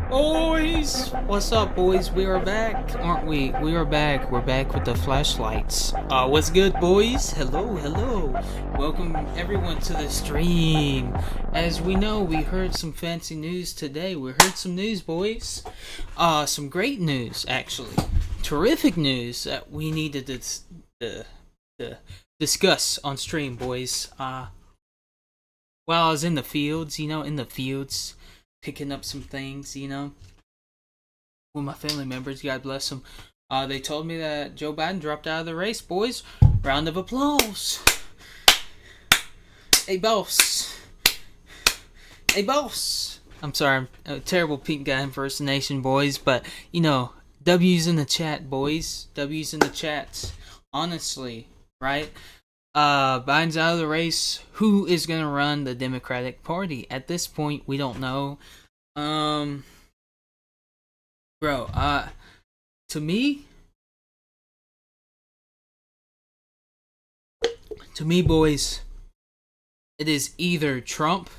Boys, what's up, boys? We are back, aren't we? We are back. We're back with the flashlights. What's good, boys? Hello, hello. Welcome everyone to the stream. As we know, we heard some fancy news today. We heard some news, boys. Some great news, actually. Terrific news that we needed to discuss on stream, boys. While I was in the fields, picking up some things, with my family members, God bless them. They told me that Joe Biden dropped out of the race, boys. Round of applause. Hey, boss. Hey, boss. I'm sorry, I'm a terrible pink guy impersonation, boys, but, W's in the chat, boys. W's in the chat. Honestly, right? Biden's out of the race. Who is going to run the Democratic Party? At this point, we don't know. Bro, to me, boys, it is either Trump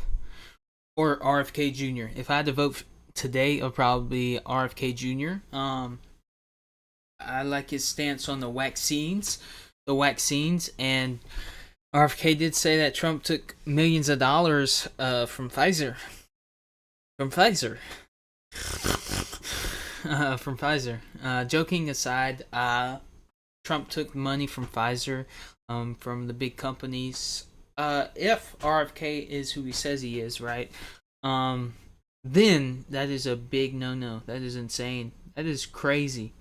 or RFK Jr. If I had to vote today, it'll probably be RFK Jr. I like his stance on the vaccines, and RFK did say that Trump took millions of dollars from Pfizer. Joking aside, Trump took money from Pfizer, from the big companies. If RFK is who he says he is, right? Then that is a big no-no. That is insane. That is crazy.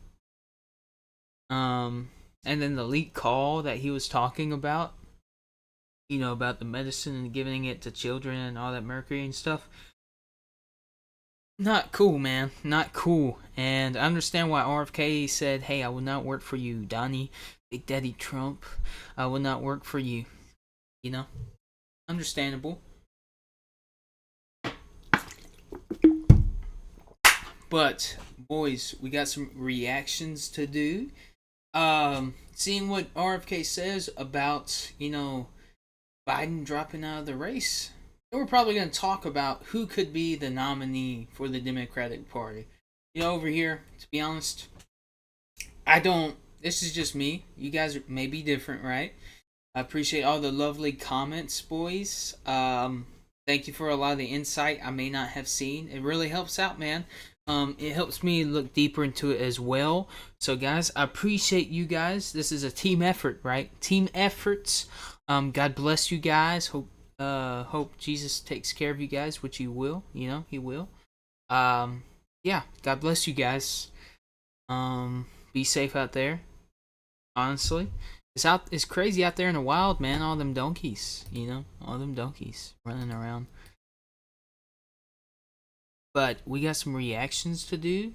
And then the leak call that he was talking about, about the medicine and giving it to children and all that mercury and stuff. Not cool, man. Not cool. And I understand why RFK said, hey, I will not work for you, Donnie, Big Daddy Trump. I will not work for you. Understandable. But, boys, we got some reactions to do. Seeing what RFK says about, Biden dropping out of the race. And we're probably going to talk about who could be the nominee for the Democratic Party. Over here, to be honest, this is just me. You guys may be different, right? I appreciate all the lovely comments, boys. Thank you for a lot of the insight I may not have seen. It really helps out, man. It helps me look deeper into it as well. So, guys, I appreciate you guys. This is a team effort, right? Team efforts. God bless you guys. Hope Jesus takes care of you guys, which he will. He will. Yeah. God bless you guys. Be safe out there. Honestly, it's crazy out there in the wild, man. All them donkeys, all them donkeys running around. But we got some reactions to do.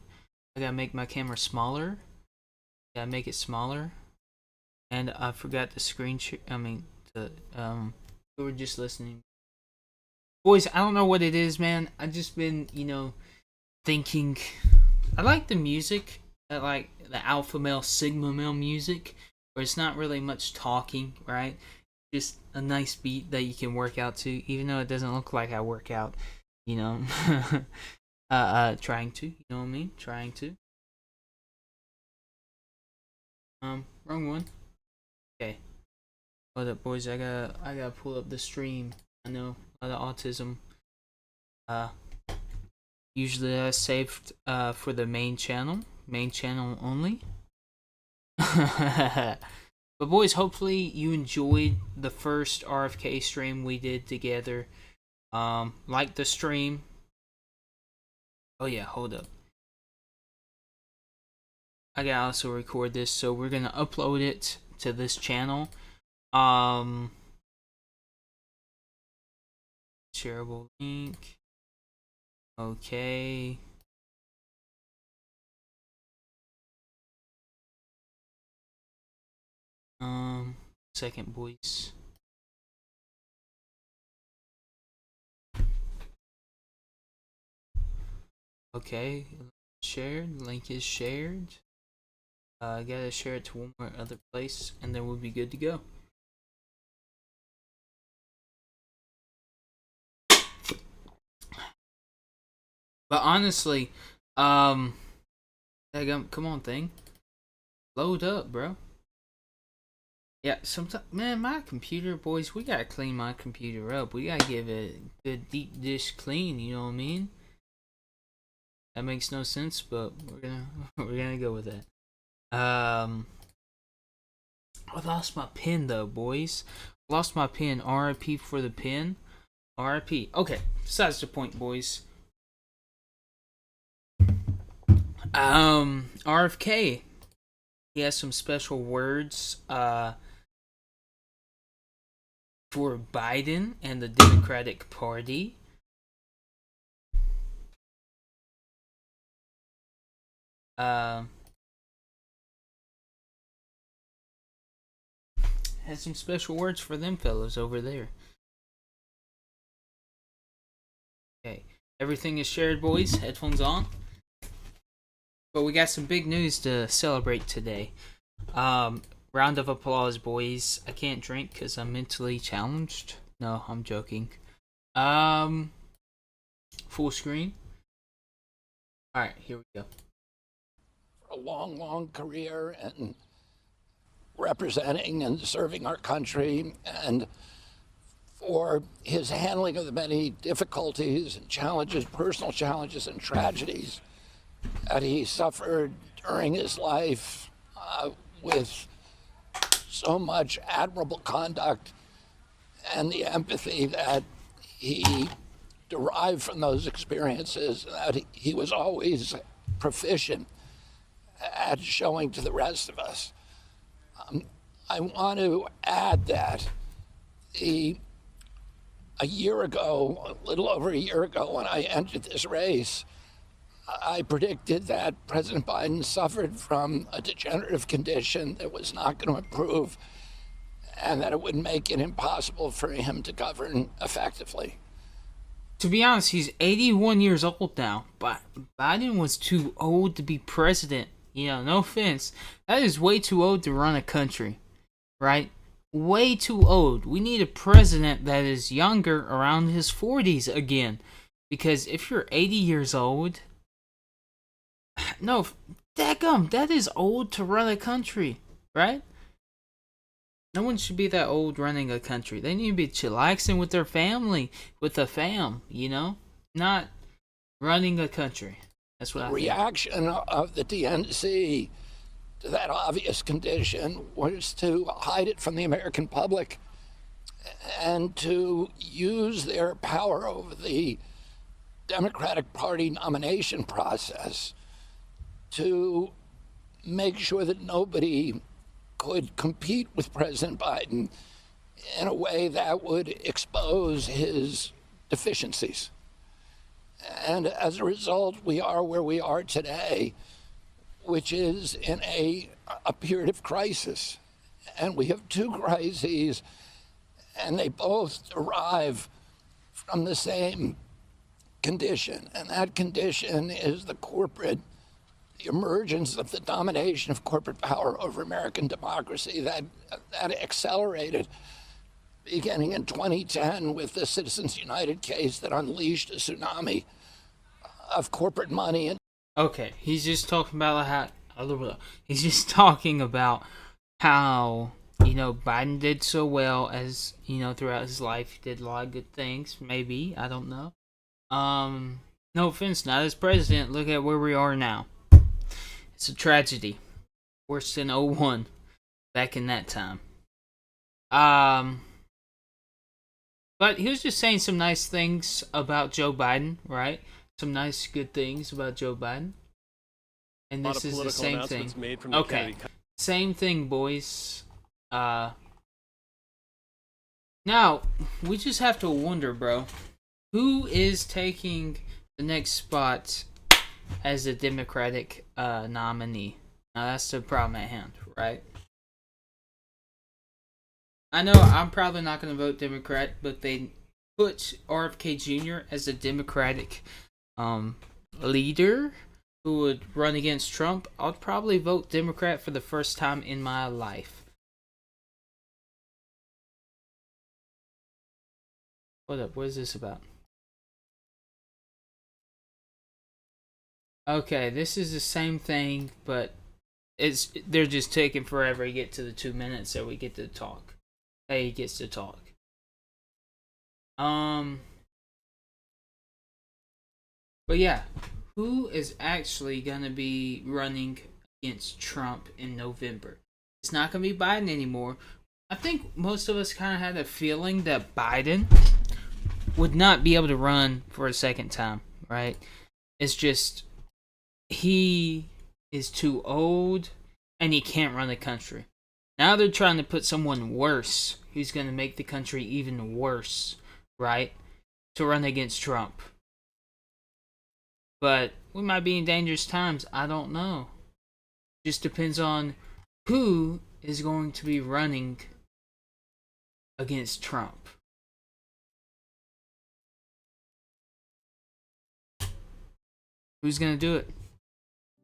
I gotta make my camera smaller. Gotta make it smaller. And I forgot the screen share. We were just listening. Boys, I don't know what it is, man. I've just been, thinking. I like the music. I like the alpha male, sigma male music, where it's not really much talking, right? Just a nice beat that you can work out to, even though it doesn't look like I work out, trying to, you know what I mean? Trying to. Wrong one. Okay. Hold up, boys. I gotta pull up the stream. I know a lot of autism. Usually I saved for the main channel only. But boys, hopefully you enjoyed the first RFK stream we did together. Like the stream. Oh yeah, hold up. I gotta also record this, so we're gonna upload it to this channel. Shareable link. Okay. Second, boys. Okay, shared. Link is shared. I gotta share it to one more other place, and then we'll be good to go. But honestly, um, come on, thing, load up, bro. Yeah, sometimes, man, my computer, boys, we gotta clean my computer up. We gotta give it a good deep dish clean. You know what I mean? That makes no sense, but we're gonna go with that. I lost my pen though, boys. Lost my pen. RIP for the pen. RIP. Okay, besides the point, boys. RFK. He has some special words for Biden and the Democratic Party. Uh, has some special words for them fellows over there. Okay, everything is shared, boys. Headphones on. But we got some big news to celebrate today. Round of applause, boys. I can't drink because I'm mentally challenged. No, I'm joking. Um, Full screen. All right, here we go. A long, long career and representing and serving our country, and for his handling of the many difficulties and challenges, personal challenges and tragedies that he suffered during his life with so much admirable conduct and the empathy that he derived from those experiences, that he was always proficient at showing to the rest of us. I want to add that a year ago, a little over a year ago, when I entered this race, I predicted that President Biden suffered from a degenerative condition that was not going to improve and that it would make it impossible for him to govern effectively. To be honest, he's 81 years old now, but Biden was too old to be president. You know, no offense. That is way too old to run a country, right? Way too old. We need a president that is younger, around his 40s again. Because if you're 80 years old, no, daggum, that is old to run a country, right? No one should be that old running a country. They need to be chillaxing with their family, with the fam, you know? Not running a country. That's what I think. The reaction of the DNC to that obvious condition was to hide it from the American public and to use their power over the Democratic Party nomination process to make sure that nobody could compete with President Biden in a way that would expose his deficiencies. And as a result, we are where we are today, which is in a period of crisis. And we have two crises, and they both derive from the same condition. And that condition is the emergence of the domination of corporate power over American democracy that accelerated beginning in 2010 with the Citizens United case that unleashed a tsunami of corporate money. And okay, he's just talking about he's just talking about how, you know, Biden did so well, as you know, throughout his life. He did a lot of good things. Maybe, I don't know. No offense, not as president. Look at where we are now. It's a tragedy. Worse than '01 back in that time. But he was just saying some nice things about Joe Biden, right? Some nice, good things about Joe Biden. And this is the same thing. Okay, same thing, boys. Now we just have to wonder, bro, who is taking the next spot as the Democratic nominee? Now that's the problem at hand, right? I know I'm probably not going to vote Democrat, but they put RFK Jr. as a Democratic leader who would run against Trump. I'll probably vote Democrat for the first time in my life. What up? What is this about? Okay, this is the same thing, but they're just taking forever to get to the 2 minutes so we get to talk. Hey, he gets to talk. But yeah, who is actually gonna be running against Trump in November? It's not gonna be Biden anymore. I think most of us kind of had a feeling that Biden would not be able to run for a second time, right? It's just he is too old and he can't run the country. Now they're trying to put someone worse who's going to make the country even worse, right? To run against Trump. But we might be in dangerous times. I don't know. Just depends on who is going to be running against Trump. Who's going to do it?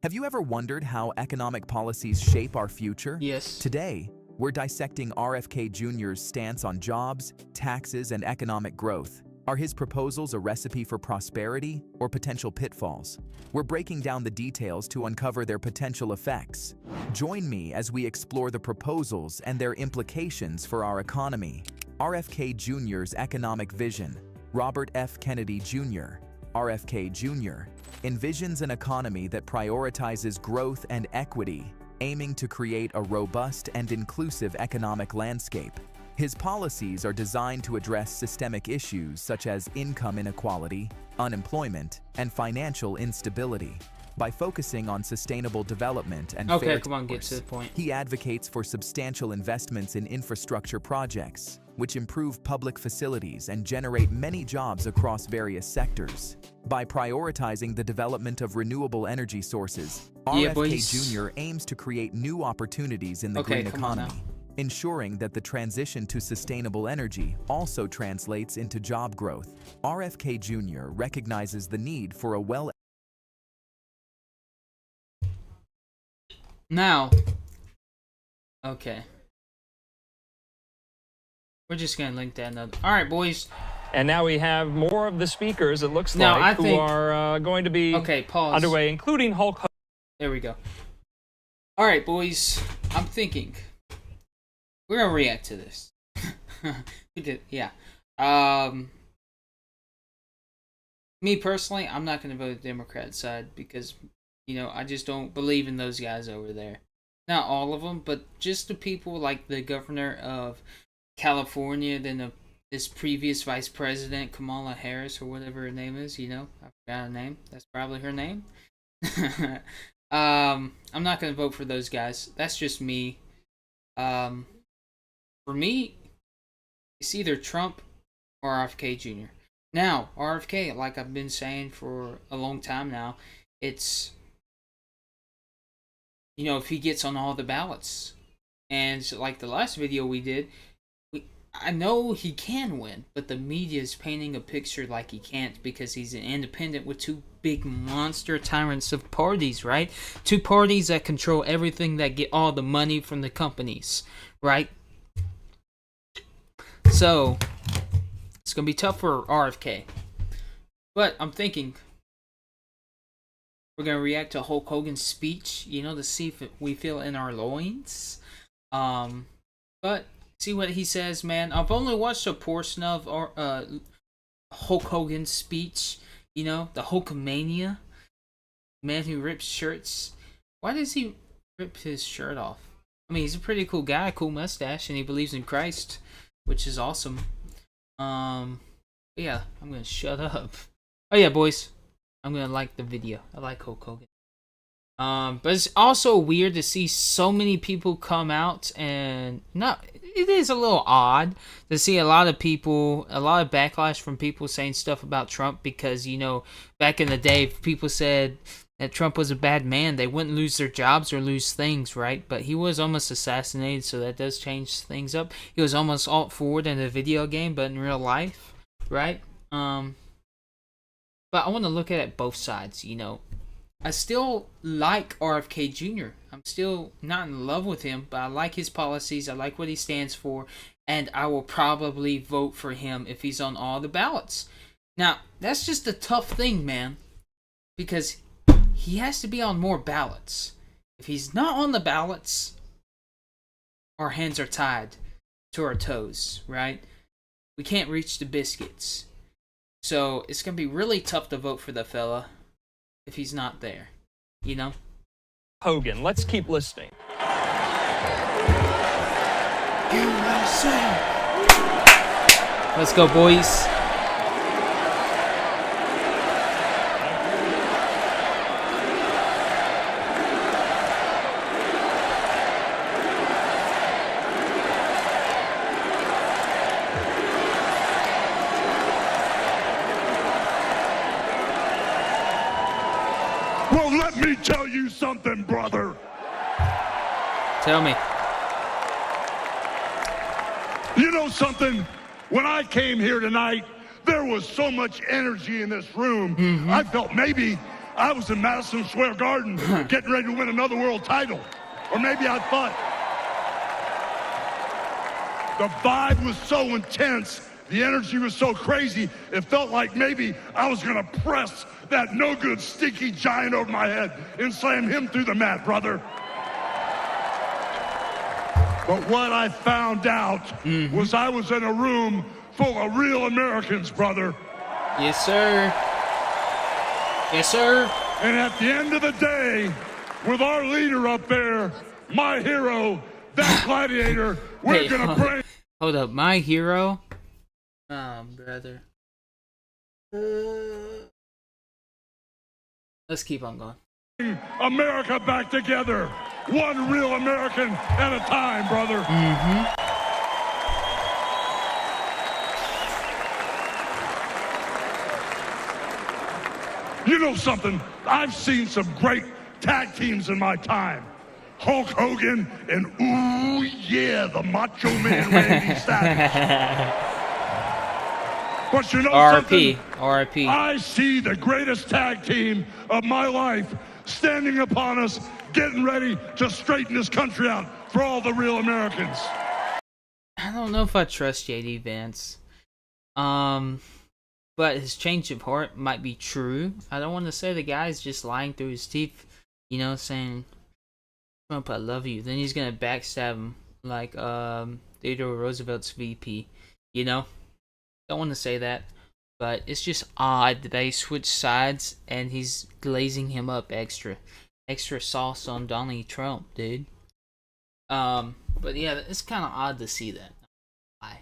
Have you ever wondered how economic policies shape our future? Yes. Today, we're dissecting RFK Jr.'s stance on jobs, taxes, and economic growth. Are his proposals a recipe for prosperity or potential pitfalls? We're breaking down the details to uncover their potential effects. Join me as we explore the proposals and their implications for our economy. RFK Jr.'s economic vision. Robert F. Kennedy Jr., RFK Jr., envisions an economy that prioritizes growth and equity, aiming to create a robust and inclusive economic landscape. His policies are designed to address systemic issues such as income inequality, unemployment, and financial instability. By focusing on sustainable development and fair get to the point. He advocates for substantial investments in infrastructure projects, which improve public facilities and generate many jobs across various sectors. By prioritizing the development of renewable energy sources, RFK Jr. aims to create new opportunities in the green economy, ensuring that the transition to sustainable energy also translates into job growth. RFK Jr. recognizes the need for a Now, okay. We're just going to link that another. All right, boys. And now we have more of the speakers, it looks like, who are going to be underway, including Hulk Hogan. There we go. All right, boys. I'm thinking we're going to react to this. Yeah. Me personally, I'm not going to vote the Democrat side because, I just don't believe in those guys over there. Not all of them, but just the people like the governor of California, then this previous vice president, Kamala Harris, or whatever her name is, I forgot her name. That's probably her name. I'm not going to vote for those guys. That's just me. For me, it's either Trump or RFK Jr. Now, RFK, like I've been saying for a long time now, it's, if he gets on all the ballots. And so, like the last video we did, I know he can win, but the media is painting a picture like he can't because he's an independent with two big monster tyrants of parties, right? Two parties that control everything, that get all the money from the companies, right? So, it's going to be tough for RFK. But I'm thinking we're going to react to Hulk Hogan's speech, to see if we feel in our loins. But see what he says, man. I've only watched a portion of Hulk Hogan's speech. The Hulkamania. Man who rips shirts. Why does he rip his shirt off? I mean, he's a pretty cool guy, cool mustache, and he believes in Christ, which is awesome. Yeah, I'm gonna shut up. Oh yeah, boys, I'm gonna like the video. I like Hulk Hogan. But it's also weird to see so many people come out, and it is a little odd to see a lot of backlash from people saying stuff about Trump because, back in the day, if people said that Trump was a bad man, they wouldn't lose their jobs or lose things, right? But he was almost assassinated, so that does change things up. He was almost alt-forward in a video game, but in real life, right? But I want to look at it both sides, I still like RFK Jr. I'm still not in love with him, but I like his policies. I like what he stands for, and I will probably vote for him if he's on all the ballots. Now, that's just a tough thing, man, because he has to be on more ballots. If he's not on the ballots, our hands are tied to our toes, right? We can't reach the biscuits. So it's going to be really tough to vote for the fella if he's not there, you know? Hogan, let's keep listening. USA! Let's go, boys. Well, let me tell you something, brother. Tell me. You know something? When I came here tonight, there was so much energy in this room. I felt maybe I was in Madison Square Garden getting ready to win another world title. Or maybe I thought the vibe was so intense, the energy was so crazy, it felt like maybe I was going to press that no-good, stinky giant over my head and slam him through the mat, brother. But what I found out was I was in a room full of real Americans, brother. Yes, sir. Yes, sir. And at the end of the day, with our leader up there, my hero, that gladiator, we're going to bring... Hold up, my hero? Oh, brother. Let's keep on going. America back together. One real American at a time, brother. You know something? I've seen some great tag teams in my time. Hulk Hogan and, ooh, yeah, the Macho Man Randy Savage. But you know something? R.I.P. I see the greatest tag team of my life standing upon us, getting ready to straighten this country out for all the real Americans. I don't know if I trust JD Vance. But his change of heart might be true. I don't want to say the guy's just lying through his teeth, you know, saying, Trump, I love you. Then he's going to backstab him like Theodore Roosevelt's VP, you know? Don't want to say that. But it's just odd that they switched sides and he's glazing him up extra sauce on Donald Trump, dude. But yeah, it's kind of odd to see that. Why?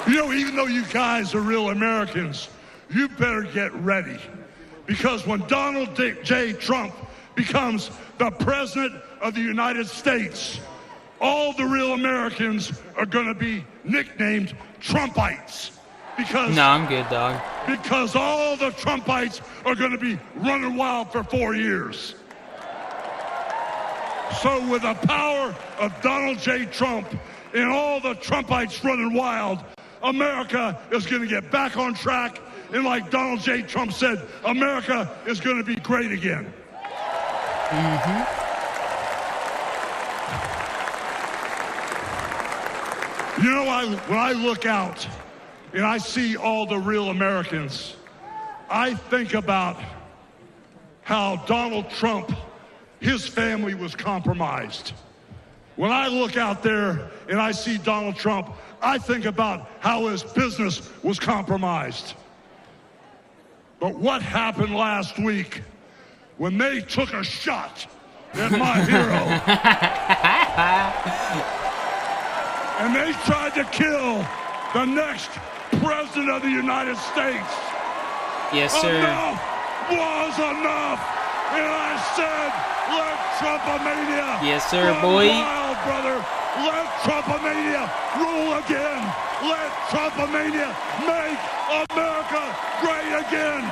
You know, even though you guys are real Americans, you better get ready. Because when Donald J. Trump becomes the President of the United States, all the real Americans are going to be nicknamed Trumpites. Because no, I'm good, dog. Because all the Trumpites are going to be running wild for 4 years. So with the power of Donald J. Trump and all the Trumpites running wild, America is going to get back on track. And like Donald J. Trump said, America is going to be great again. You know, when I look out and I see all the real Americans, I think about how Donald Trump, his family was compromised. When I look out there and I see Donald Trump, I think about how his business was compromised. But what happened last week when they took a shot at my hero and they tried to kill the next president of the United States? Yes, sir. Enough was enough. And I said, let Trumpomania yes, sir, run boy. wild, brother. Let Trumpomania rule again. Let Trumpomania make America great again.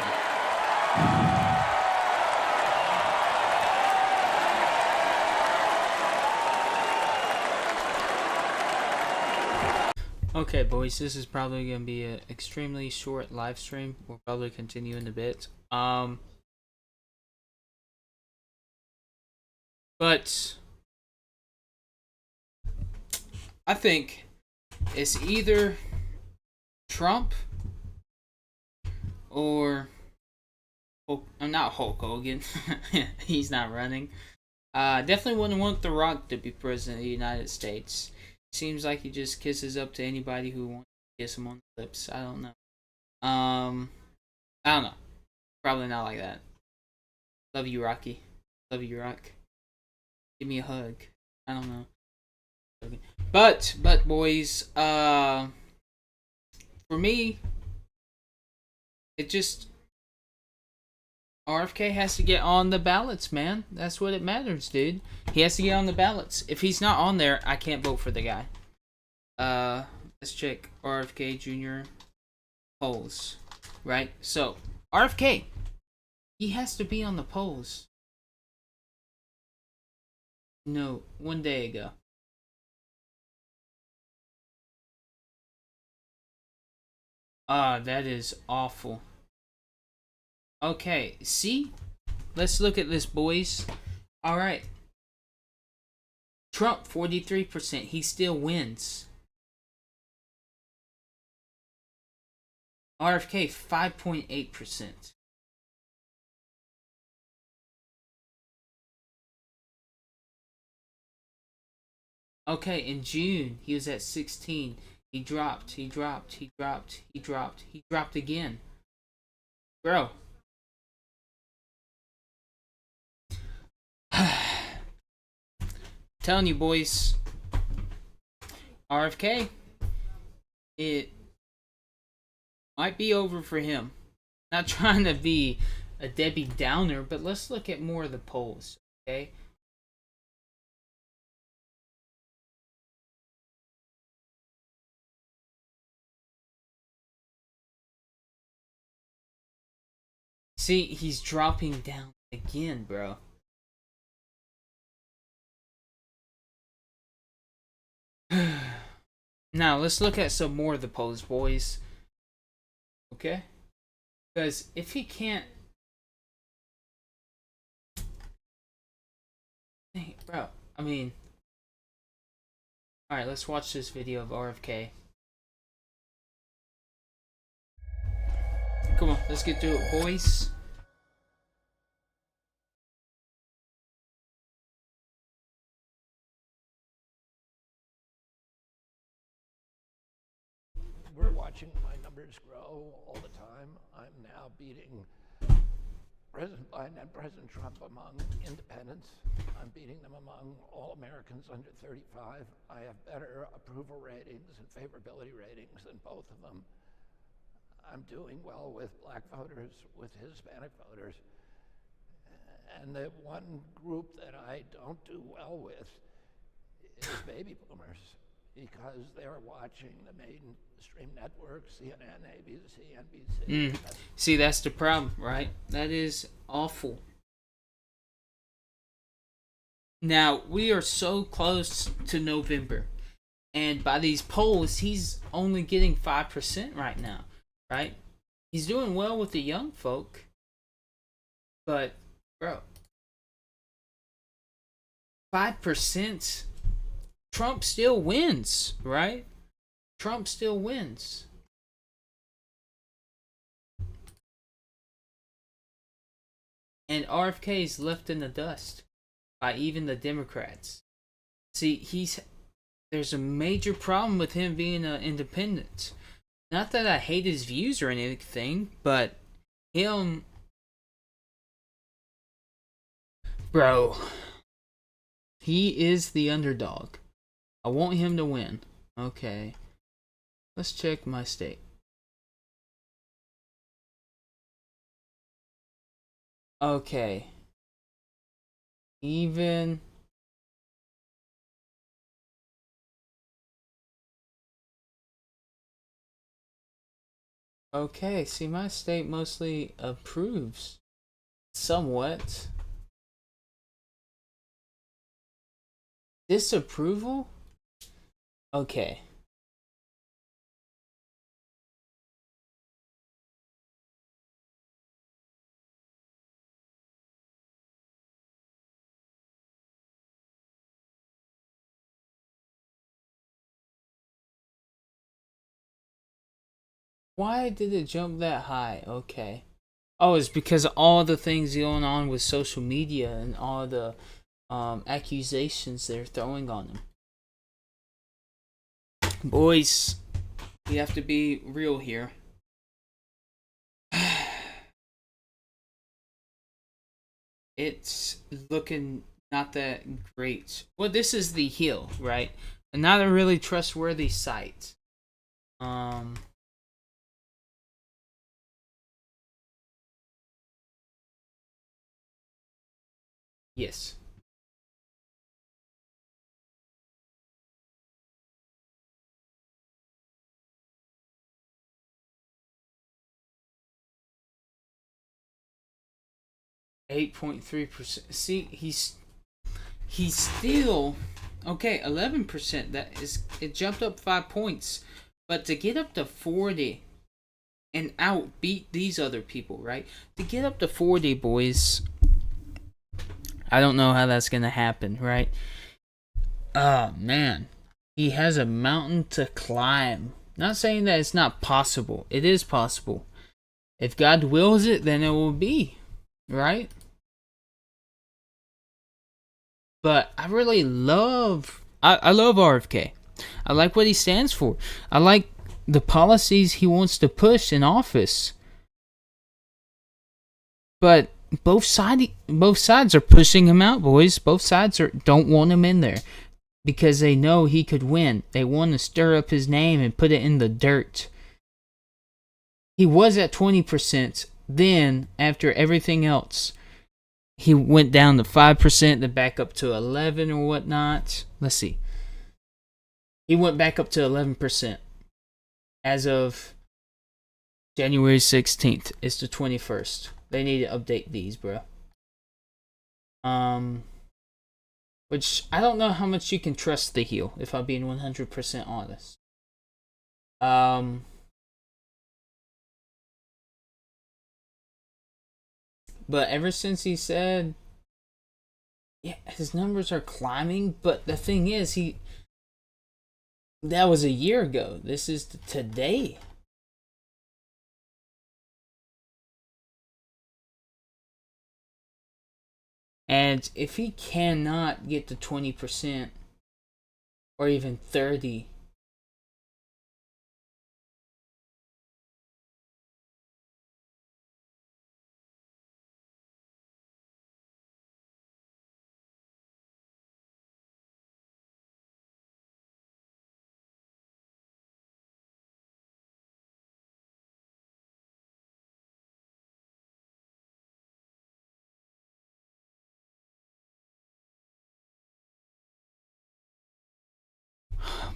Okay, boys, this is probably going to be an extremely short live stream. We'll probably continue in a bit. But I think it's either Trump or I'm not Hulk Hogan. He's not running. Definitely wouldn't want The Rock to be president of the United States. Seems like he just kisses up to anybody who wants to kiss him on the lips. I don't know. I don't know. Probably not like that. Love you, Rocky. Love you, Rock. Give me a hug. I don't know. But boys, for me, it just RFK has to get on the ballots, man. That's what it matters, dude. He has to get on the ballots. If he's not on there, I can't vote for the guy. Let's check RFK Jr. polls. Right? So, RFK, he has to be on the polls. No, 1 day ago. That is awful. Okay, see? Let's look at this, boys. Alright. Trump, 43%. He still wins. RFK, 5.8%. Okay, in June, he was at 16. He dropped again. Bro. Telling you, boys. RFK, it might be over for him. Not trying to be a Debbie Downer, but let's look at more of the polls, okay? See, he's dropping down again, bro. Now, let's look at some more of the polls, boys. Okay? Because if he can't... Dang, bro, I mean... Alright, let's watch this video of RFK. Come on, let's get through it, boys. We're watching my numbers grow all the time. I'm now beating President Biden and President Trump among independents. I'm beating them among all Americans under 35. I have better approval ratings and favorability ratings than both of them. I'm doing well with black voters, with Hispanic voters. And the one group that I don't do well with is baby boomers, because they're watching the mainstream networks, CNN, ABC, NBC. See, that's the problem, right? That is awful. Now, we are so close to November. And by these polls, he's only getting 5% right now, right? He's doing well with the young folk. But, bro, 5%, Trump still wins, right? Trump still wins. And RFK is left in the dust by even the Democrats. See, there's a major problem with him being an independent. Not that I hate his views or anything, but him... Bro, he is the underdog. I want him to win. Okay. Let's check my state. Okay. Even... Okay, see, my state mostly approves. Somewhat. Disapproval? Okay. Why did it jump that high? Okay. Oh, it's because of all the things going on with social media and all the accusations they're throwing on him. Boys, we have to be real here. It's looking not that great. Well, this is the Hill, right? And not a really trustworthy site. Yes. .3%. See, he's still okay. 11%. That is, it jumped up 5 points, but to get up to 40 and outbeat these other people, right? To get up to 40, boys. I don't know how that's gonna happen, right? Oh man, he has a mountain to climb. Not saying that it's not possible. It is possible. If God wills it, then it will be, right? But I really love I love RFK. I like what he stands for. I like the policies he wants to push in office. But both sides are pushing him out, boys. Both sides don't want him in there because they know he could win. They want to stir up his name and put it in the dirt. He was at 20%. Then, after everything else, he went down to 5%, then back up to 11 or whatnot. Let's see. He went back up to 11% as of January 16th. It's the 21st. They need to update these, bro. Which I don't know how much you can trust the heel, if I'm being 100% honest. But ever since he said, yeah, his numbers are climbing. But the thing is, that was a year ago. This is today. And if he cannot get to 20% or even 30%,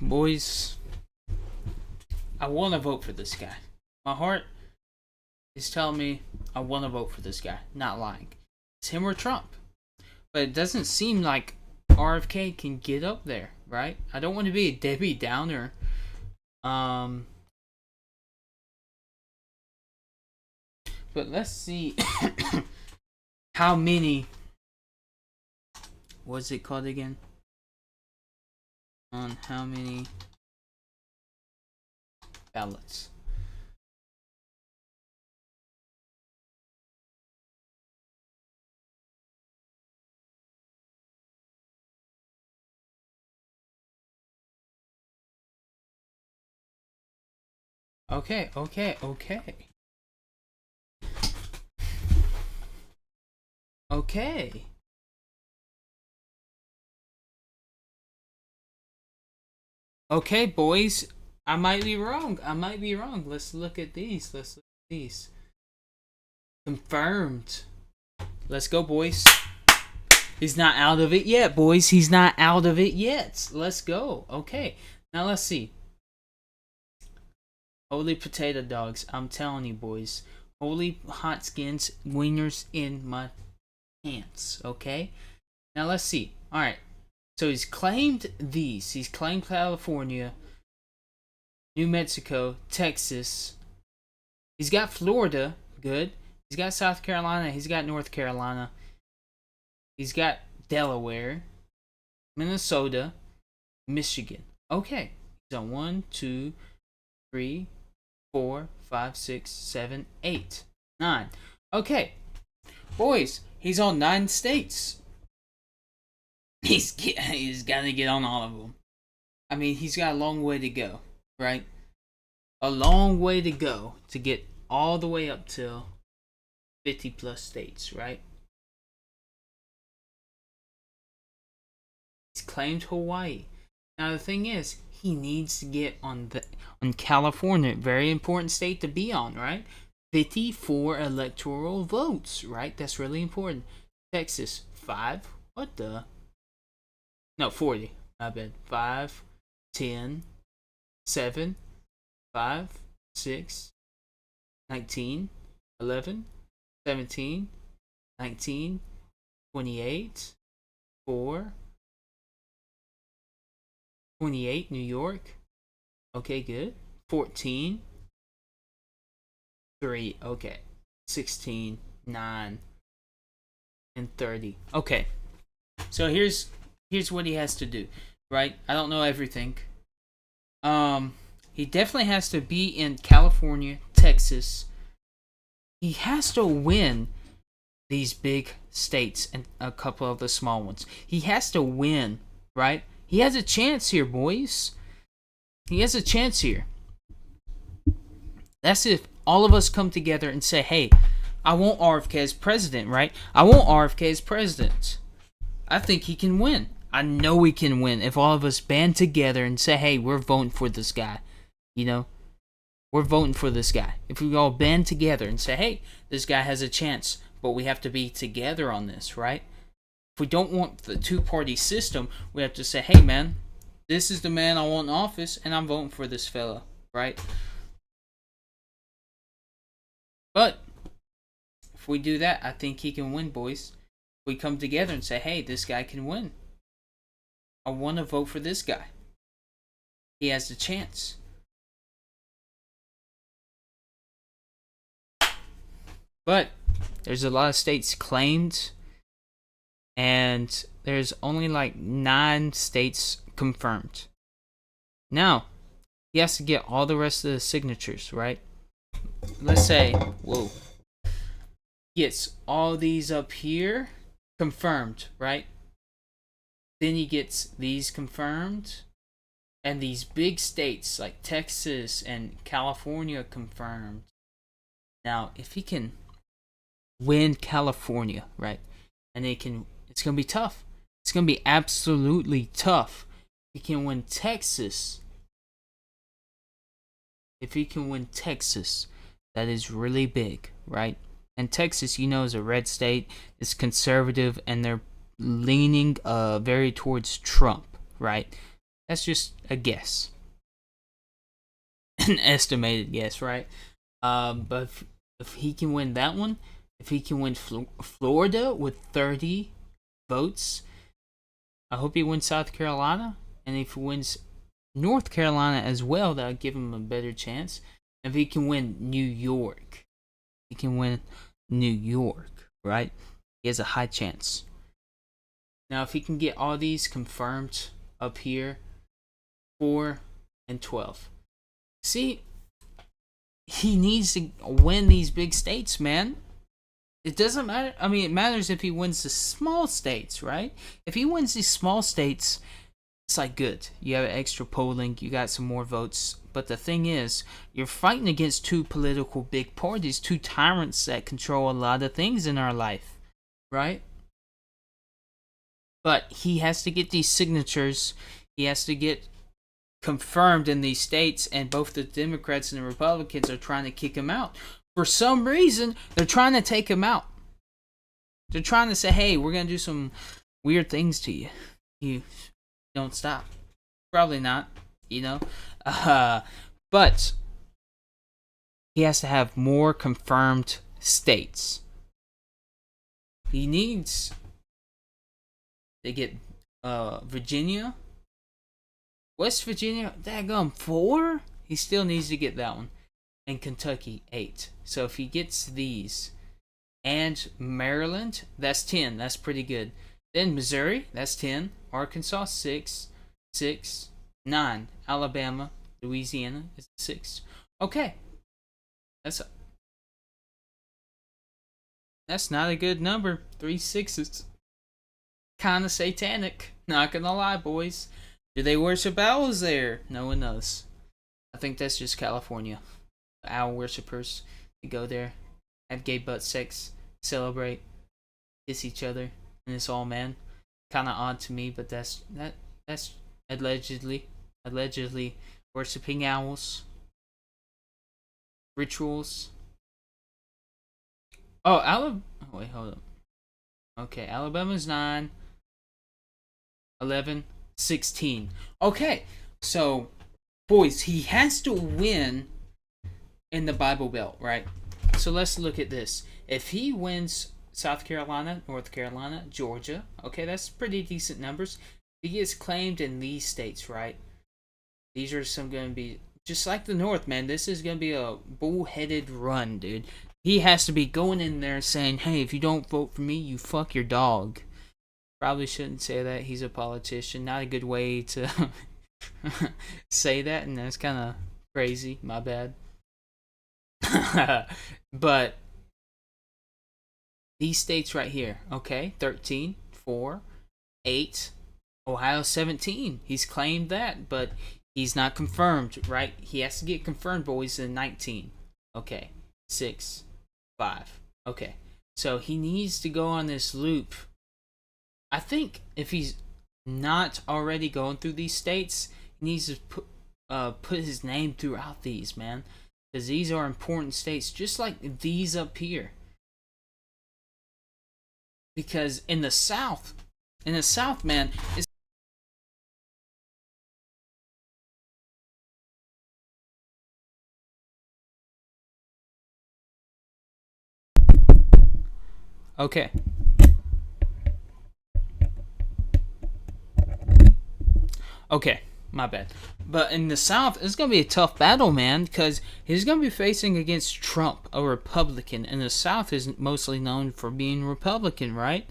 boys, I want to vote for this guy. My heart is telling me I want to vote for this guy. Not lying. It's him or Trump. But it doesn't seem like RFK can get up there, right? I don't want to be a Debbie Downer. But let's see how many. What's it called again? On how many ballots? Okay. Okay, boys. I might be wrong. Let's look at these. Confirmed. Let's go, boys. He's not out of it yet, boys. He's not out of it yet. Let's go. Okay. Now let's see. Holy potato dogs. I'm telling you, boys. Holy hot skins wieners in my pants. Okay? Now let's see. Alright. So he's claimed these. He's claimed California, New Mexico, Texas. He's got Florida. Good. He's got South Carolina. He's got North Carolina. He's got Delaware, Minnesota, Michigan. Okay. He's on 1, 2, 3, 4, 5, 6, 7, 8, 9. Okay, boys, he's on 9 states. He's got to get on all of them. I mean, he's got a long way to go, right? A long way to go to get all the way up till 50 plus states, right? He's claimed Hawaii. Now the thing is, he needs to get on California, very important state to be on, right? 54 electoral votes, right? That's really important. Texas, 5. What the? No, 40. My bad. 5, 10, 7, 5, 6, 19, 11, 17, 19, 28, 4, 28, New York. Okay, good. 14, 3, okay. 16, 9, and 30. Okay. So here's what he has to do, right? I don't know everything. He definitely has to be in California, Texas. He has to win these big states and a couple of the small ones. He has to win, right? He has a chance here, boys. He has a chance here. That's if all of us come together and say, hey, I want RFK as president, right? I want RFK as president. I think he can win. I know he can win if all of us band together and say, hey, we're voting for this guy. You know, we're voting for this guy. If we all band together and say, hey, this guy has a chance, but we have to be together on this, right? If we don't want the two-party system, we have to say, hey, man, this is the man I want in office, and I'm voting for this fella, right? But if we do that, I think he can win, boys. If we come together and say, hey, this guy can win. I want to vote for this guy. He has the chance. But there's a lot of states claimed, and there's only like 9 states confirmed. Now, he has to get all the rest of the signatures, right? Let's say, whoa, gets all these up here confirmed, right? Then he gets these confirmed, and these big states like Texas and California confirmed. Now, if he can win California, right, and it's going to be tough. It's going to be absolutely tough. If he can win Texas, that is really big, right? And Texas, you know, is a red state. It's conservative, and they're leaning very towards Trump, right? That's just a guess. An estimated guess, right? But if he can win that one, if he can win Florida with 30 votes, I hope he wins South Carolina. And if he wins North Carolina as well, that'll give him a better chance. If he can win New York, right? He has a high chance. Now, if he can get all these confirmed up here, 4 and 12. See, he needs to win these big states, man. It doesn't matter. I mean, it matters if he wins the small states, right? If he wins these small states, it's like good. You have extra polling, you got some more votes. But the thing is, you're fighting against 2 political big parties, 2 tyrants that control a lot of things in our life, right? But he has to get these signatures. He has to get confirmed in these states, and both the Democrats and the Republicans are trying to kick him out. For some reason, they're trying to take him out. They're trying to say, hey, we're going to do some weird things to you. You don't stop. Probably not, you know. But he has to have more confirmed states. He needs to get Virginia, West Virginia, daggum 4? He still needs to get that one. And Kentucky, 8. So if he gets these, and Maryland, that's 10. That's pretty good. Then Missouri, that's 10. Arkansas, 6. 9. Alabama, Louisiana is 6. Okay, That's not a good number. 3 6s. Kind of satanic. Not gonna lie, boys. Do they worship owls there? No one knows. I think that's just California. Owl worshippers. They go there, have gay butt sex, celebrate, kiss each other, and it's all man. Kind of odd to me, but that's allegedly worshiping owls. Rituals. Oh, wait, hold up. Okay, Alabama's 9, 11, 16. Okay, so, boys, he has to win in the Bible Belt, right? So let's look at this. If he wins South Carolina, North Carolina, Georgia, okay, that's pretty decent numbers. He gets claimed in these states, right? These are some going to be, just like the North, man, this is going to be a bullheaded run, dude. He has to be going in there saying, hey, if you don't vote for me, you fuck your dog. Probably shouldn't say that. He's a politician. Not a good way to say that, and that's kind of crazy. My bad. But these states right here, okay, 13, 4, 8, Ohio 17. He's claimed that, but he's not confirmed, right? He has to get confirmed, boys, in 19. Okay, 6, 5. Okay, so he needs to go on this loop. I think if he's not already going through these states, he needs to put his name throughout these, man. Because these are important states, just like these up here. Because in the South, man, it's okay. Okay, my bad. But in the South, it's going to be a tough battle, man, because he's going to be facing against Trump, a Republican, and the South is mostly known for being Republican, right?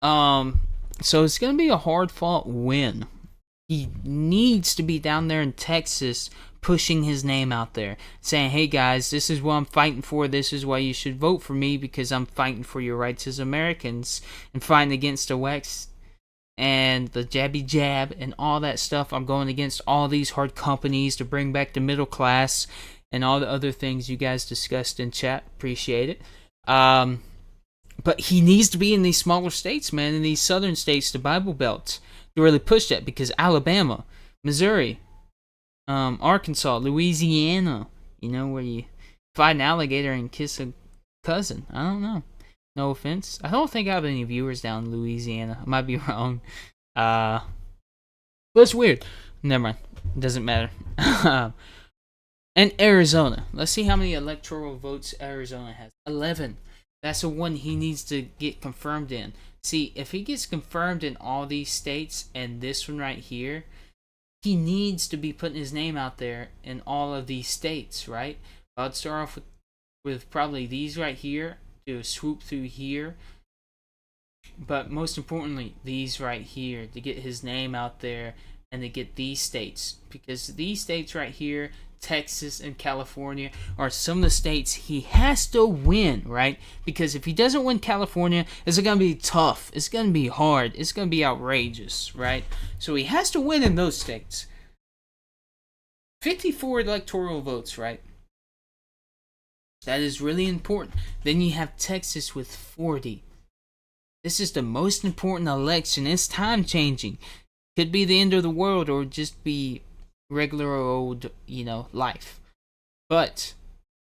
So it's going to be a hard-fought win. He needs to be down there in Texas pushing his name out there, saying, hey guys, this is what I'm fighting for, this is why you should vote for me, because I'm fighting for your rights as Americans, and fighting against the Wex and the jabby jab and all that stuff. I'm going against all these hard companies to bring back the middle class and all the other things you guys discussed in chat. Appreciate it. But he needs to be in these smaller states, man, in these southern states, the Bible Belt, to really push that, because Alabama, Missouri, Arkansas, Louisiana, you know, where you fight an alligator and kiss a cousin. I don't know. No offense. I don't think I have any viewers down in Louisiana. I might be wrong. But it's weird. Never mind. It doesn't matter. And Arizona. Let's see how many electoral votes Arizona has. 11. That's the one he needs to get confirmed in. See, if he gets confirmed in all these states and this one right here, he needs to be putting his name out there in all of these states, right? I'd start off with probably these right here. To swoop through here, but most importantly these right here, to get his name out there and to get these states, because these states right here, Texas and California, are some of the states he has to win, right? Because if he doesn't win California, it's gonna be tough, it's gonna be hard, it's gonna be outrageous, right? So he has to win in those states. 54 electoral votes, right? That is really important. Then you have Texas with 40. This is the most important election. It's time changing. Could be the end of the world or just be regular old, life. But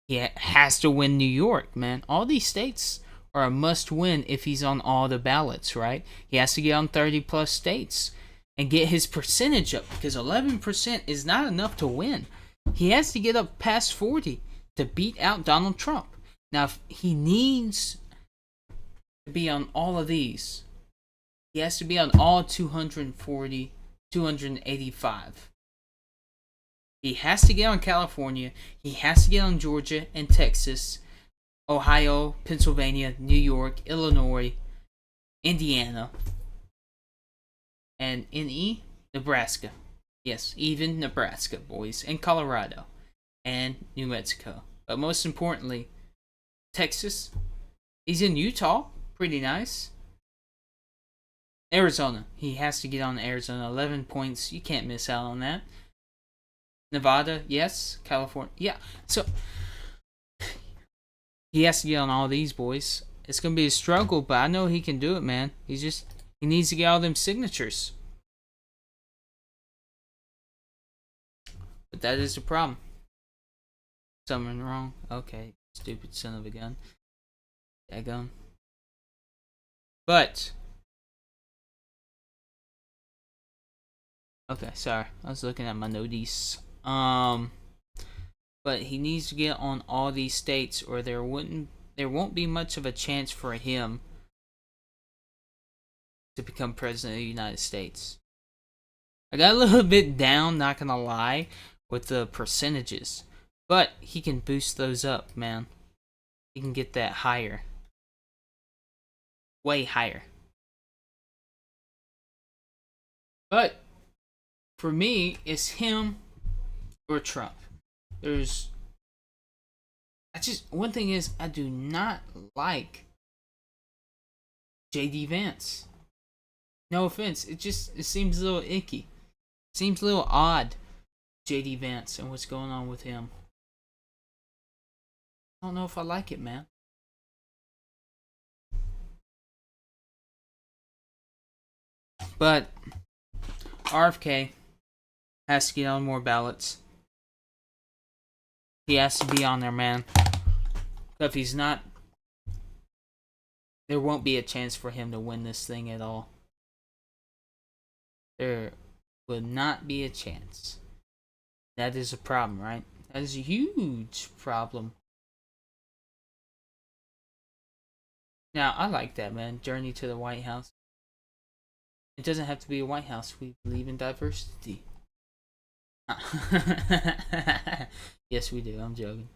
he has to win New York, man. All these states are a must win if he's on all the ballots, right? He has to get on 30 plus states and get his percentage up, because 11% is not enough to win. He has to get up past 40 to beat out Donald Trump. Now, if he needs to be on all of these, he has to be on all 240, 285. He has to get on California, he has to get on Georgia and Texas, Ohio, Pennsylvania, New York, Illinois, Indiana, and Nebraska. Yes, even Nebraska, boys, and Colorado, and New Mexico. But most importantly, Texas. He's in Utah. Pretty nice. Arizona. He has to get on Arizona. 11 points. You can't miss out on that. Nevada. Yes. California. Yeah. So he has to get on all these, boys. It's going to be a struggle, but I know he can do it, man. He needs to get all them signatures. But that is the problem. Something wrong. Okay. Stupid son of a gun. Daggone. But okay, sorry. I was looking at my notice. But he needs to get on all these states or there won't be much of a chance for him to become president of the United States. I got a little bit down, not gonna lie, with the percentages. But he can boost those up, man. He can get that higher. Way higher. But for me, it's him or Trump. One thing is, I do not like JD Vance. No offense, it seems a little icky. Seems a little odd, JD Vance and what's going on with him. I don't know if I like it, man. But RFK has to get on more ballots. He has to be on there, man. If he's not, there won't be a chance for him to win this thing at all. There will not be a chance. That is a problem, right? That is a huge problem. Now, I like that, man. Journey to the White House. It doesn't have to be a White House. We believe in diversity. Yes, we do. I'm joking.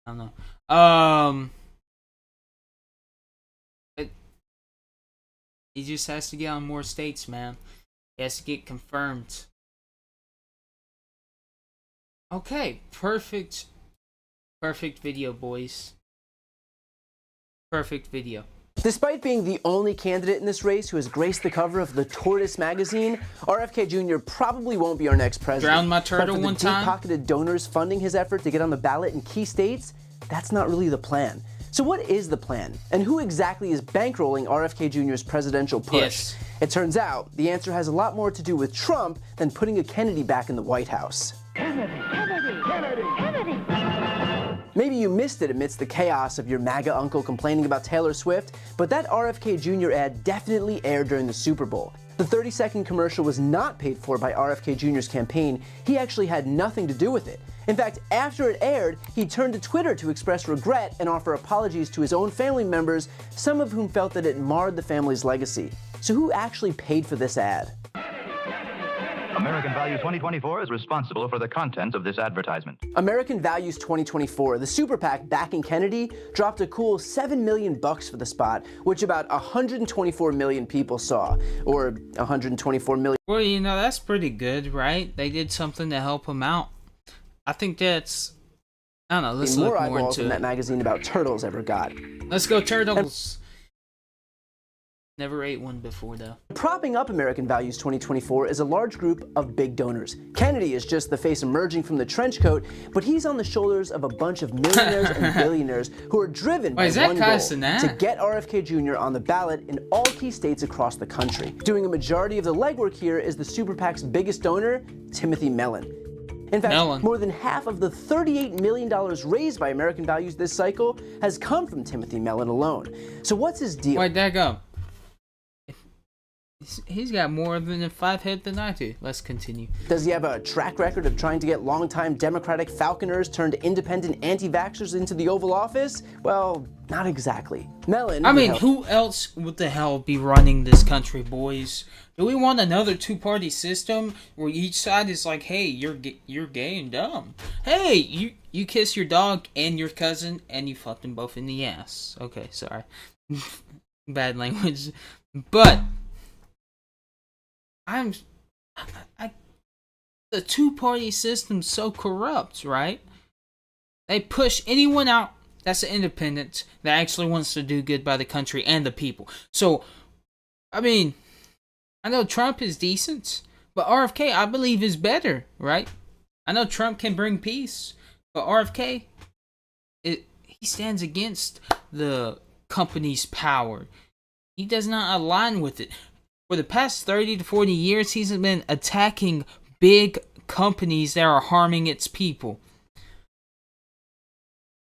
I don't know. But he just has to get on more states, man. He has to get confirmed. Okay, perfect video, boys. Perfect video. Despite being the only candidate in this race who has graced the cover of the Tortoise magazine, RFK Jr. probably won't be our next president. Drowned my turtle one time. Deep-pocketed donors funding his effort to get on the ballot in key states, that's not really the plan. So what is the plan? And who exactly is bankrolling RFK Jr.'s presidential push? Yes. It turns out the answer has a lot more to do with Trump than putting a Kennedy back in the White House. Maybe you missed it amidst the chaos of your MAGA uncle complaining about Taylor Swift, but that RFK Jr. ad definitely aired during the Super Bowl. The 30-second commercial was not paid for by RFK Jr.'s campaign. He actually had nothing to do with it. In fact, after it aired, he turned to Twitter to express regret and offer apologies to his own family members, some of whom felt that it marred the family's legacy. So who actually paid for this ad? American Values 2024 is responsible for the contents of this advertisement. American Values 2024, the super PAC backing Kennedy, dropped a cool $7 million for the spot, which about 124 million people saw, or 124 million. Well, you know, that's pretty good, right? They did something to help him out. I think that's, I don't know, let's look more into than that magazine about turtles ever got. Let's go turtles. Never ate one before, though. Propping up American Values 2024 is a large group of big donors. Kennedy is just the face emerging from the trench coat, but he's on the shoulders of a bunch of millionaires and billionaires who are driven by one goal, to get RFK Jr. on the ballot in all key states across the country. Doing a majority of the legwork here is the super PAC's biggest donor, Timothy Mellon. In fact, more than half of the $38 million raised by American Values this cycle has come from Timothy Mellon alone. So what's his deal? Where'd that go? He's got more than 5 head than I do. Let's continue. Does he have a track record of trying to get longtime Democratic falconers turned independent anti-vaxxers into the Oval Office? Well, not exactly. Mellon... I mean, who else would the hell be running this country, boys? Do we want another two-party system where each side is like, hey, you're gay and dumb. Hey, you kiss your dog and your cousin and you fucked them both in the ass. Okay, sorry. Bad language. But... the two-party system's so corrupt, right? They push anyone out that's an independent that actually wants to do good by the country and the people. So, I mean, I know Trump is decent, but RFK, I believe, is better, right? I know Trump can bring peace, but RFK, he stands against the company's power. He does not align with it. For the past 30 to 40 years, he's been attacking big companies that are harming its people.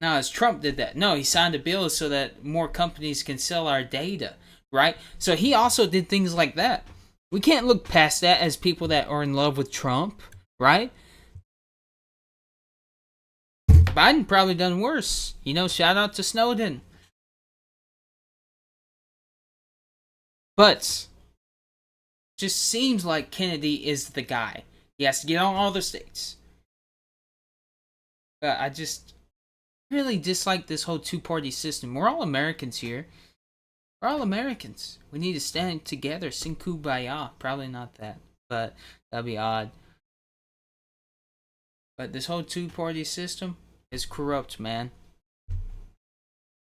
Now, as Trump did that, no, he signed a bill so that more companies can sell our data, right? So he also did things like that. We can't look past that as people that are in love with Trump, right? Biden probably done worse. You know, shout out to Snowden. But just seems like Kennedy is the guy. He has to get on all the states. But I just really dislike this whole two-party system. We're all Americans here. We're all Americans. We need to stand together, sing kumbaya. Probably not that, but that'd be odd. But this whole two-party system is corrupt, man.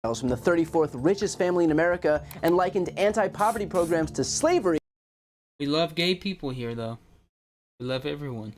From the 34th richest family in America and likened anti-poverty programs to slavery. We love gay people here, though. We love everyone.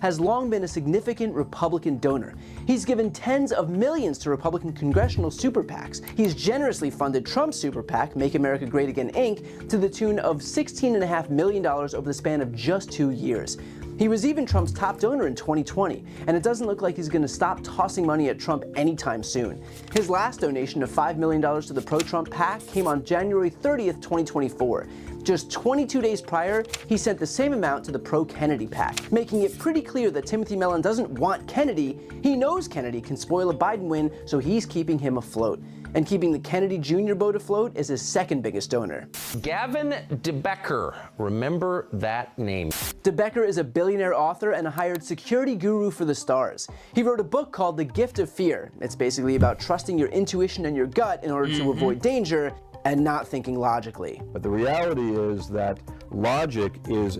Has long been a significant Republican donor. He's given tens of millions to Republican congressional super PACs. He's generously funded Trump's super PAC, Make America Great Again, Inc., to the tune of $16.5 million over the span of just 2 years. He was even Trump's top donor in 2020, and it doesn't look like he's going to stop tossing money at Trump anytime soon. His last donation of $5 million to the pro-Trump PAC came on January 30th, 2024. Just 22 days prior, he sent the same amount to the pro-Kennedy PAC, making it pretty clear that Timothy Mellon doesn't want Kennedy. He knows Kennedy can spoil a Biden win, so he's keeping him afloat. And keeping the Kennedy Jr. boat afloat is his second biggest donor. Gavin DeBecker. Remember that name. DeBecker is a billionaire author and a hired security guru for the stars. He wrote a book called The Gift of Fear. It's basically about trusting your intuition and your gut in order to avoid danger and not thinking logically. But the reality is that logic is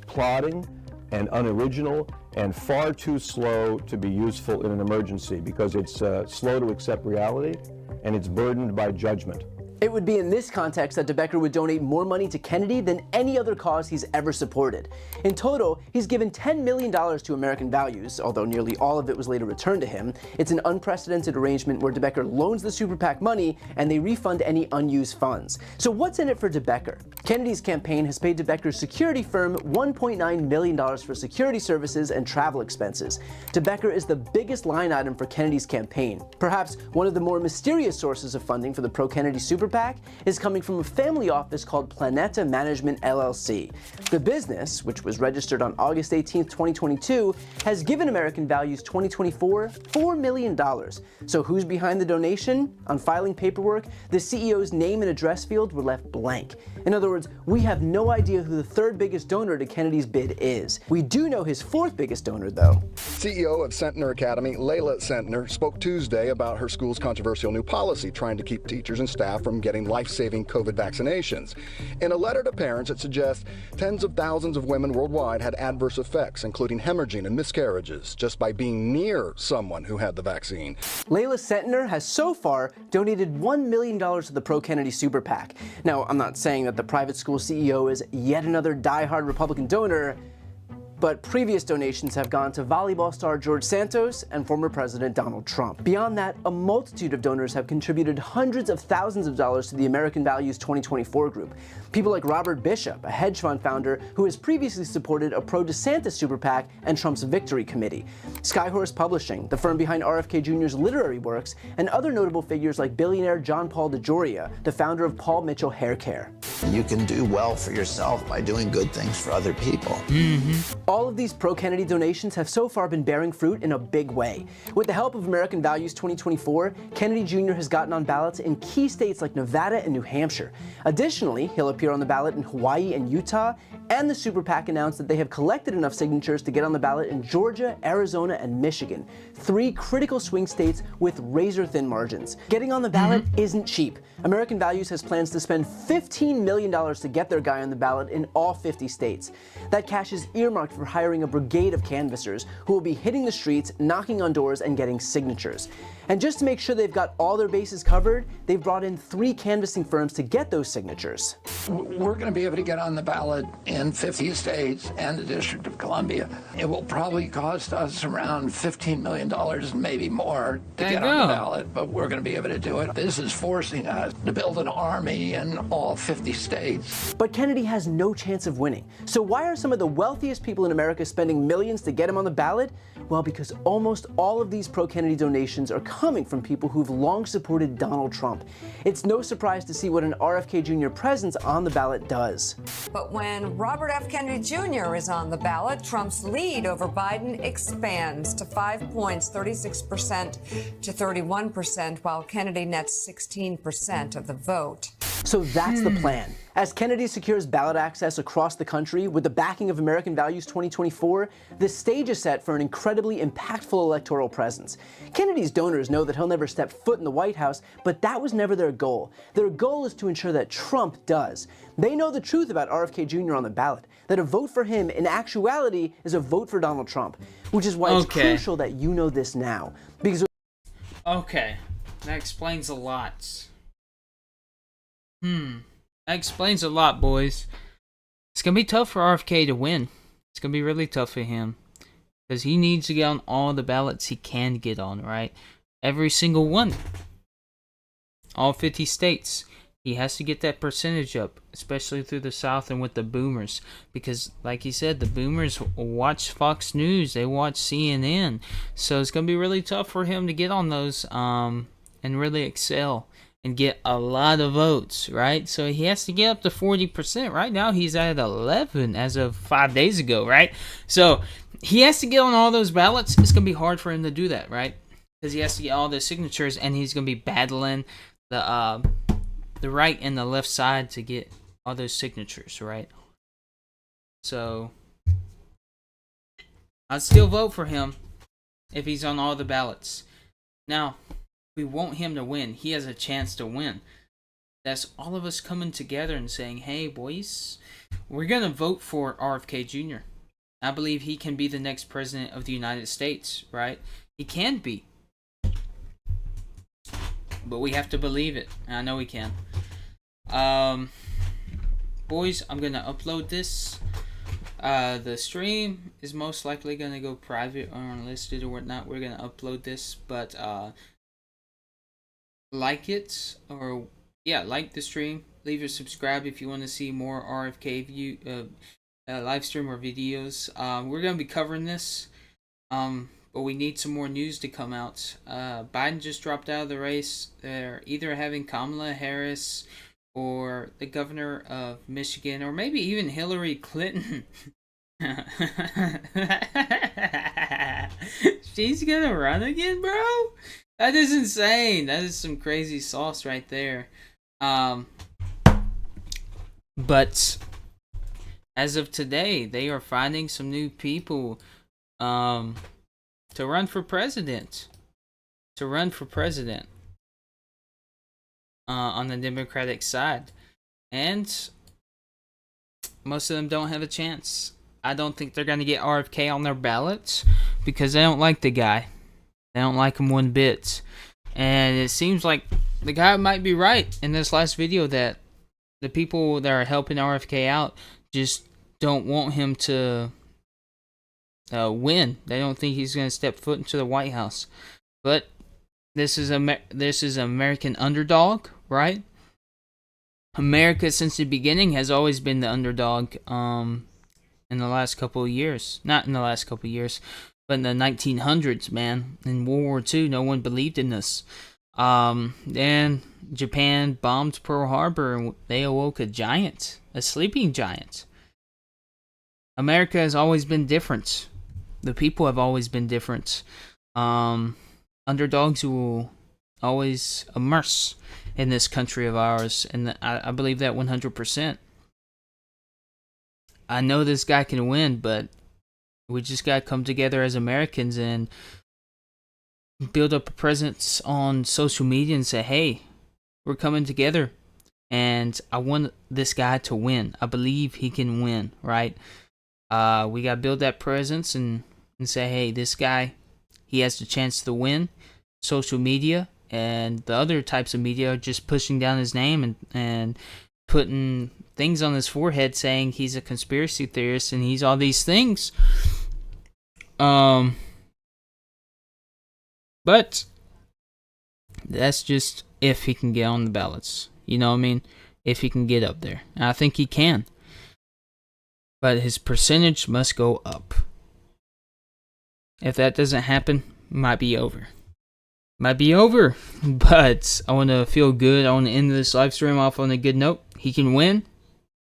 plotting and unoriginal and far too slow to be useful in an emergency because it's slow to accept reality and it's burdened by judgment. It would be in this context that DeBecker would donate more money to Kennedy than any other cause he's ever supported. In total, he's given $10 million to American Values, although nearly all of it was later returned to him. It's an unprecedented arrangement where DeBecker loans the super PAC money and they refund any unused funds. So what's in it for DeBecker? Kennedy's campaign has paid DeBecker's security firm $1.9 million for security services and travel expenses. DeBecker is the biggest line item for Kennedy's campaign. Perhaps one of the more mysterious sources of funding for the pro-Kennedy super PAC is coming from a family office called Planeta Management LLC. The business, which was registered on August 18, 2022, has given American Values 2024 $4 million. So who's behind the donation? On filing paperwork, the CEO's name and address field were left blank. In other words, we have no idea who the third biggest donor to Kennedy's bid is. We do know his fourth biggest donor, though. CEO of Centner Academy, Layla Centner, spoke Tuesday about her school's controversial new policy trying to keep teachers and staff from getting life-saving COVID vaccinations. In a letter to parents, it suggests tens of thousands of women worldwide had adverse effects, including hemorrhaging and miscarriages, just by being near someone who had the vaccine. Layla Centner has so far donated $1 million to the pro-Kennedy super PAC. Now, I'm not saying that the private school CEO is yet another die-hard Republican donor, but previous donations have gone to volleyball star George Santos and former President Donald Trump. Beyond that, a multitude of donors have contributed hundreds of thousands of dollars to the American Values 2024 group. People like Robert Bishop, a hedge fund founder who has previously supported a pro-DeSantis super PAC and Trump's Victory Committee. Skyhorse Publishing, the firm behind RFK Jr.'s literary works, and other notable figures like billionaire John Paul DeJoria, the founder of Paul Mitchell Hair Care. You can do well for yourself by doing good things for other people. All of these pro-Kennedy donations have so far been bearing fruit in a big way. With the help of American Values 2024, Kennedy Jr. has gotten on ballots in key states like Nevada and New Hampshire. Additionally, he'll appear on the ballot in Hawaii and Utah, and the super PAC announced that they have collected enough signatures to get on the ballot in Georgia, Arizona, and Michigan, 3 critical swing states with razor-thin margins. Getting on the ballot isn't cheap. American Values has plans to spend $15 million million to get their guy on the ballot in all 50 states. That cash is earmarked for hiring a brigade of canvassers who will be hitting the streets, knocking on doors, and getting signatures. And just to make sure they've got all their bases covered, they've brought in 3 canvassing firms to get those signatures. We're going to be able to get on the ballot in 50 states and the District of Columbia. It will probably cost us around $15 million, maybe more, to get on the ballot, but we're going to be able to do it. This is forcing us to build an army in all 50 states. But Kennedy has no chance of winning. So why are some of the wealthiest people in America spending millions to get him on the ballot? Well, because almost all of these pro-Kennedy donations are coming from people who've long supported Donald Trump. It's no surprise to see what an RFK Jr. presence on the ballot does. But when Robert F. Kennedy Jr. is on the ballot, Trump's lead over Biden expands to 5 points, 36% to 31%, while Kennedy nets 16% of the vote. So that's the plan. As Kennedy secures ballot access across the country with the backing of American Values 2024, the stage is set for an incredibly impactful electoral presence. Kennedy's donors know that he'll never step foot in the White House, but that was never their goal. Their goal is to ensure that Trump does. They know the truth about RFK Jr. on the ballot, that a vote for him in actuality is a vote for Donald Trump, which is why it's crucial that you know this now. Because okay, that explains a lot. That explains a lot, boys. It's going to be tough for RFK to win. It's going to be really tough for him. Because he needs to get on all the ballots he can get on, right? Every single one. All 50 states. He has to get that percentage up. Especially through the South and with the boomers. Because, like he said, the boomers watch Fox News. They watch CNN. So it's going to be really tough for him to get on those and really excel. And get a lot of votes, right? So he has to get up to 40%. Right now he's at 11 as of 5 days ago, right? So he has to get on all those ballots. It's going to be hard for him to do that, right? Because he has to get all the signatures, and he's going to be battling the right and the left side to get all those signatures, right? So I'd still vote for him if he's on all the ballots. Now, we want him to win. He has a chance to win. That's all of us coming together and saying, hey, boys, we're going to vote for RFK Jr. I believe he can be the next president of the United States, right? He can be. But we have to believe it. I know we can. Boys, I'm going to upload this. The stream is most likely going to go private or unlisted or whatnot. We're going to upload this, but like it, or like the stream. Leave a subscribe if you want to see more RFK live stream or videos. We're gonna be covering this, but we need some more news to come out. Biden just dropped out of the race. They're either having Kamala Harris or the governor of Michigan, or maybe even Hillary Clinton. She's gonna run again, bro? That is insane. That is some crazy sauce right there. But as of today, they are finding some new people to run for president. On the Democratic side. And most of them don't have a chance. I don't think they're going to get RFK on their ballots because they don't like the guy. They don't like him one bit. And it seems like the guy might be right in this last video that the people that are helping RFK out just don't want him to win. They don't think he's going to step foot into the White House. But this is American underdog, right? America since the beginning has always been the underdog in the last couple of years. Not in the last couple of years, but in the 1900s, man. In World War II, no one believed in us. Then Japan bombed Pearl Harbor and they awoke a giant, a sleeping giant. America has always been different. The people have always been different. Underdogs will always immerse in this country of ours, and I believe that 100%. I know this guy can win, but we just gotta come together as Americans and build up a presence on social media and say, hey, we're coming together. and I want this guy to win. I believe he can win, right? We got to build that presence and say, hey, this guy, he has the chance to win. Social media and the other types of media are just pushing down his name and putting things on his forehead saying he's a conspiracy theorist and he's all these things. But that's just if he can get on the ballots. You know what I mean? If he can get up there. And I think he can. But his percentage must go up. If that doesn't happen, might be over. Might be over. But I want to feel good. I want to end this live stream off on a good note. He can win.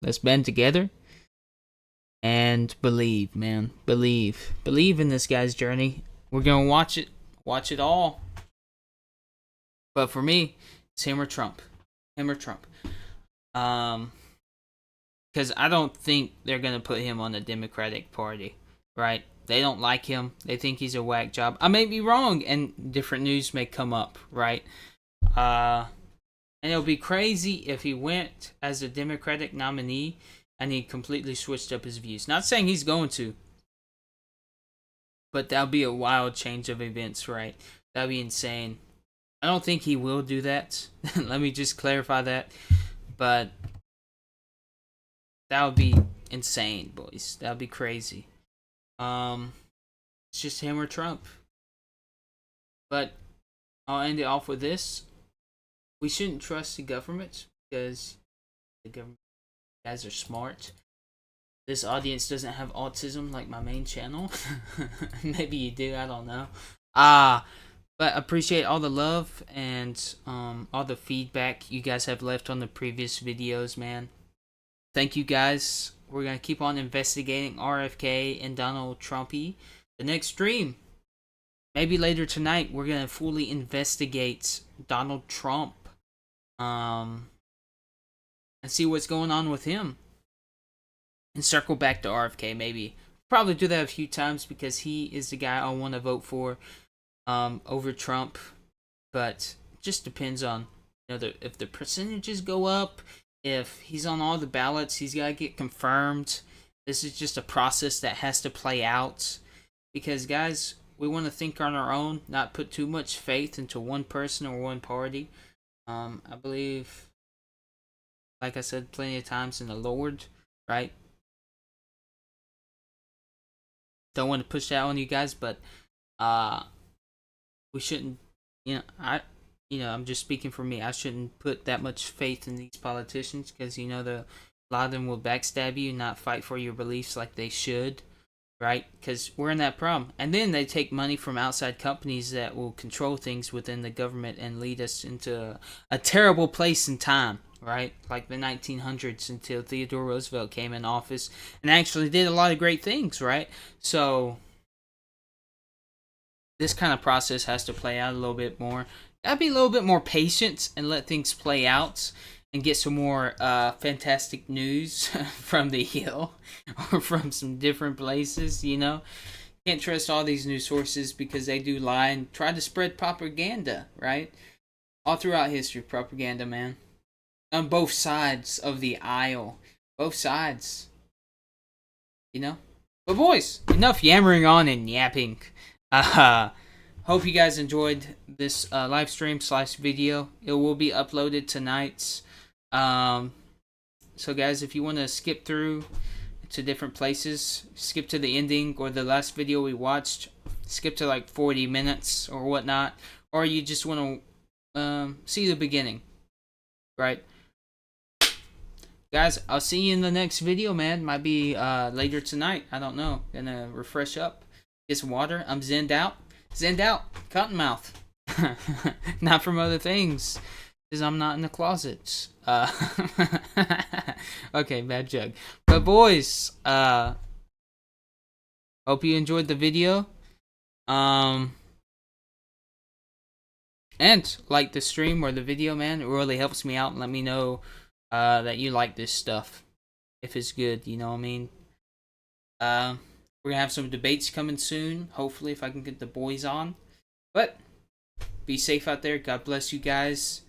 Let's band together. And believe, man. Believe. Believe in this guy's journey. We're going to watch it. Watch it all. But for me, it's him or Trump. Him or Trump. Because I don't think they're going to put him on the Democratic Party, right? They don't like him. They think he's a whack job. I may be wrong, and different news may come up, right? And it'll be crazy if he went as a Democratic nominee and he completely switched up his views. Not saying he's going to, but that'll be a wild change of events, right? That'd be insane. I don't think he will do that. Let me just clarify that. But that would be insane, boys. That would be crazy. It's just him or Trump. But I'll end it off with this. We shouldn't trust the government because the government guys are smart. This audience doesn't have autism like my main channel. Maybe you do, I don't know. But appreciate all the love and all the feedback you guys have left on the previous videos, man. Thank you guys. We're going to keep on investigating RFK and Donald Trumpy. The next stream, maybe later tonight, we're going to fully investigate Donald Trump. And see what's going on with him. And circle back to RFK, maybe. Probably do that a few times because he is the guy I want to vote for over Trump. But it just depends on, if the percentages go up. If he's on all the ballots, he's got to get confirmed. This is just a process that has to play out. Because, guys, we want to think on our own, not put too much faith into one person or one party. I believe, like I said plenty of times, in the Lord, right? Don't want to push that on you guys, but we shouldn't, I'm just speaking for me. I shouldn't put that much faith in these politicians because, a lot of them will backstab you and not fight for your beliefs like they should, right? Because we're in that problem. And then they take money from outside companies that will control things within the government and lead us into a terrible place in time, right? Like the 1900s until Theodore Roosevelt came in office and actually did a lot of great things, right? So this kind of process has to play out a little bit more. Gotta be a little bit more patient and let things play out and get some more fantastic news from the Hill or from some different places, Can't trust all these news sources because they do lie and try to spread propaganda, right? All throughout history, propaganda, man. On both sides of the aisle. Both sides. But boys, enough yammering on and yapping. Hope you guys enjoyed this live stream / video. It will be uploaded tonight. So guys, if you want to skip through to different places, skip to the ending or the last video we watched, skip to like 40 minutes or whatnot, or you just want to see the beginning, right? Guys, I'll see you in the next video, man. Might be later tonight. I don't know. Gonna refresh up, get some water. I'm zenned out. Cottonmouth. Not from other things, because I'm not in the closet. Okay, bad joke. But boys, hope you enjoyed the video. And like the stream or the video, man. It really helps me out and let me know that you like this stuff. If it's good, you know what I mean? We're gonna have some debates coming soon. Hopefully, if I can get the boys on. But be safe out there. God bless you guys.